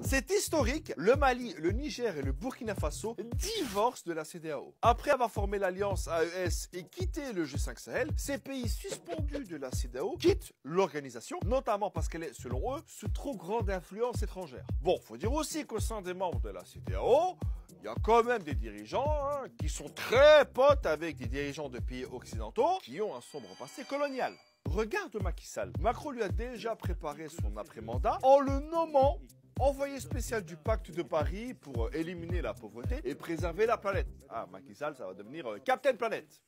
C'est historique, le Mali, le Niger et le Burkina Faso divorcent de la CEDEAO. Après avoir formé l'alliance AES et quitté le G5 Sahel, ces pays suspendus de la CEDEAO quittent l'organisation, notamment parce qu'elle est, selon eux, sous trop grande influence étrangère. Bon, faut dire aussi qu'au sein des membres de la CEDEAO, il y a quand même des dirigeants qui sont très potes avec des dirigeants de pays occidentaux qui ont un sombre passé colonial. Regarde Macky Sall. Macron lui a déjà préparé son après-mandat en le nommant envoyé spécial du pacte de Paris pour éliminer la pauvreté et préserver la planète. Ah, Macky Sall, ça va devenir Captain Planète.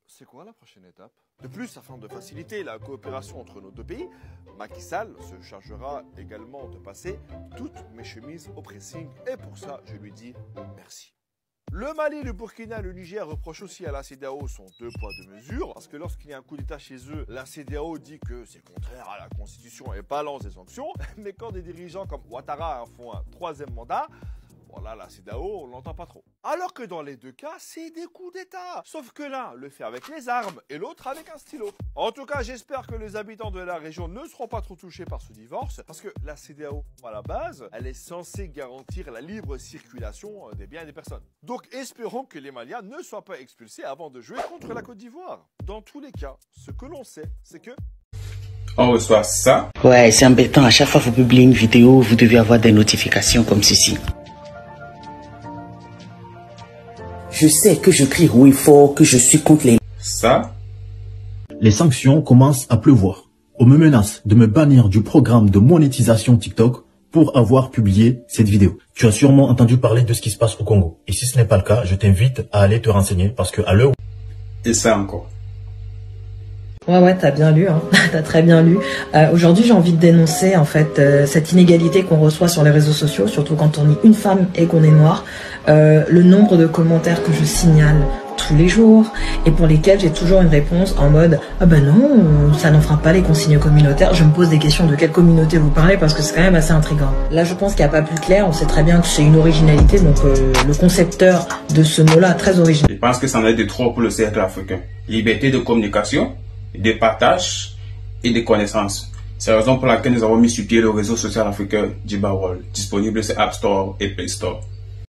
C'est quoi la prochaine étape? De plus, afin de faciliter la coopération entre nos deux pays, Macky Sall se chargera également de passer toutes mes chemises au pressing. Et pour ça, je lui dis merci. Le Mali, le Burkina, le Niger reprochent aussi à la CEDEAO son 2 poids 2 mesures, parce que lorsqu'il y a un coup d'État chez eux, la CEDEAO dit que c'est contraire à la Constitution et balance des sanctions, mais quand des dirigeants comme Ouattara font un 3e mandat, voilà, la CEDEAO, on l'entend pas trop. Alors que dans les deux cas, c'est des coups d'État. Sauf que l'un le fait avec les armes et l'autre avec un stylo. En tout cas, j'espère que les habitants de la région ne seront pas trop touchés par ce divorce, parce que la CEDEAO, à la base, elle est censée garantir la libre circulation des biens et des personnes. Donc espérons que les Maliens ne soient pas expulsés avant de jouer contre la Côte d'Ivoire. Dans tous les cas, ce que l'on sait, c'est que on reçoit ça. Ouais, c'est embêtant. À chaque fois que vous publiez une vidéo, vous devez avoir des notifications comme ceci. Je sais que je crie oui fort, que je suis contre les... Ça. Les sanctions commencent à pleuvoir. On me menace de me bannir du programme de monétisation TikTok pour avoir publié cette vidéo. Tu as sûrement entendu parler de ce qui se passe au Congo. Et si ce n'est pas le cas, je t'invite à aller te renseigner parce que à l'heure... Et ça encore. Ouais, t'as bien lu, hein. T'as très bien lu. Aujourd'hui, j'ai envie de dénoncer en fait cette inégalité qu'on reçoit sur les réseaux sociaux, surtout quand on est une femme et qu'on est noire. Le nombre de commentaires que je signale tous les jours et pour lesquels j'ai toujours une réponse en mode « Ah ben non, ça n'enfreint pas les consignes communautaires ». Je me pose des questions de quelle communauté vous parlez parce que c'est quand même assez intriguant. Là, je pense qu'il n'y a pas plus clair. On sait très bien que c'est une originalité, donc le concepteur de ce mot-là très original. Je pense que ça en est de trop pour le cercle africain. Liberté de communication, de partage et de connaissances. C'est la raison pour laquelle nous avons mis sur pied le réseau social africain Djiba World, disponible sur App Store et Play Store.